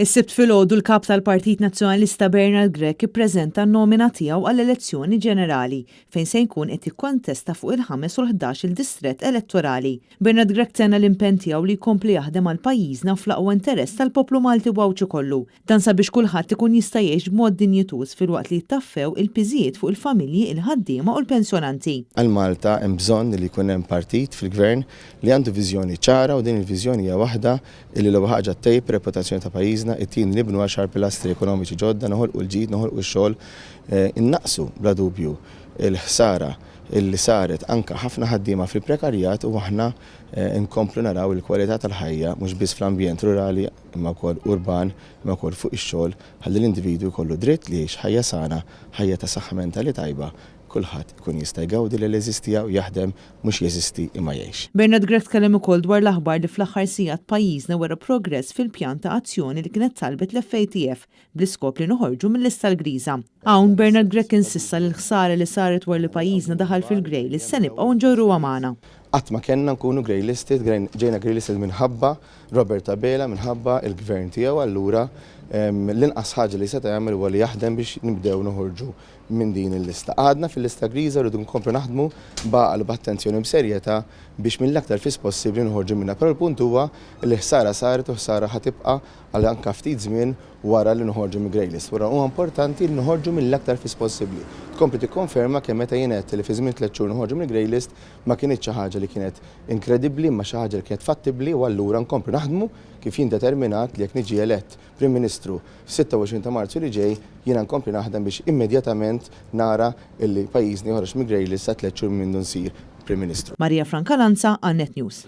Is-sibt filgħodu l-kap tal-Partit Nazzjonalista Bernard Grech ippreżenta n-nomina tiegħu għall-elezzjoni ġenerali fejn se jkun qed jikkontesta fuq il-5 u l-11 il-distrett elettorali. Bernard Grech tenna l-impenn tiegħu li jkompli jaħdem għal pajjiżna fl-aqwa interess tal-poplu Malti wawċu kollu. Dan sabiex kulħadd ikun jista' jgħix b'mod dinjituż filwaqt li jtaffew il-piżijiet fuq il-familji, il-ħaddiema u l-pensjonanti. Għal Malta hemm bżonn li jkun hemm partit fil-gvern li għandu viżjoni ċara u din il-viżjoni hija waħda li l-ewwel ħaġa tejb reputazzjoni ta' pajjiżna it-tien nibnu għal pilastri ekonomiċi ġodda, noħolqu l-ġid, noħolqu x-xogħol, innaqsu bla dubju il-ħsara illi saret anka ħafna ħaddiema fil-prekarjat u aħna nkomplu naraw il-kwalità tal-ħajja mhux biss fl-ambjent rurali imma wkoll urban, imma wkoll fuq ix-xogħol ħalli l-individwu jkollu dritt li jgħix ħajja sana, ħajja ta' saħħa mentali tajba. Kulħadd ikun jista' jgawdi li l-eżisti u jaħdem mhux jeżisti imma jgħix. Bernard Grech tkellem ukoll dwar l-aħbar li fl-aħħar sigħat pajjiżna wara progress fil-pjan ta' azzjoni li kienet talbet l-FATF bl-iskop li noħorġu mill-lista l-griża. Hawn Bernard Grech insissa li l-ħsara li saret wara li pajjiżna daħal fil-grey li se nibqgħu nġorruha magħna. Qatt ma kellna nkunu grey listed, ġejna grey listed minħabba Robert Abela, minħabba il-gvern tiegħu allura l-inqas ħaġa li seta' jagħmel huwa li jaħdem biex nibdew noħorġu minn din il-lista. Għadna fil-lista griża rridu nkomplu naħdmu baqal b'attenzjoni b'serjetà biex mill-aktar fis possibbli noħorġu minnha. Però l-punt huwa li ħsara saret u ħsara ħatibqa' għal anke ftit żmien wara li noħorġu mill-grey list. Wara huwa importanti li noħorġu mill-aktar fis possibbli. Tkompli tikkonferma kemm meta jien qed li fi żmien 3 xhur noħorġu mill-grey list ma kienitx xi ħaġa li kienet inkredibbli ma xi ħaġa li kienet fattibbli u allura nkomplu naħdmu kif jien determinat li jekk niġi elett Prim Ministru f'26 ta' Marzu li ġej jiena nkompli naħdem biex immedjatament nara illi pajjiżni joħroġ mill-grey list sa 3 xhur minn nsir Prim Ministru. Marija Franca Lanza, Net News.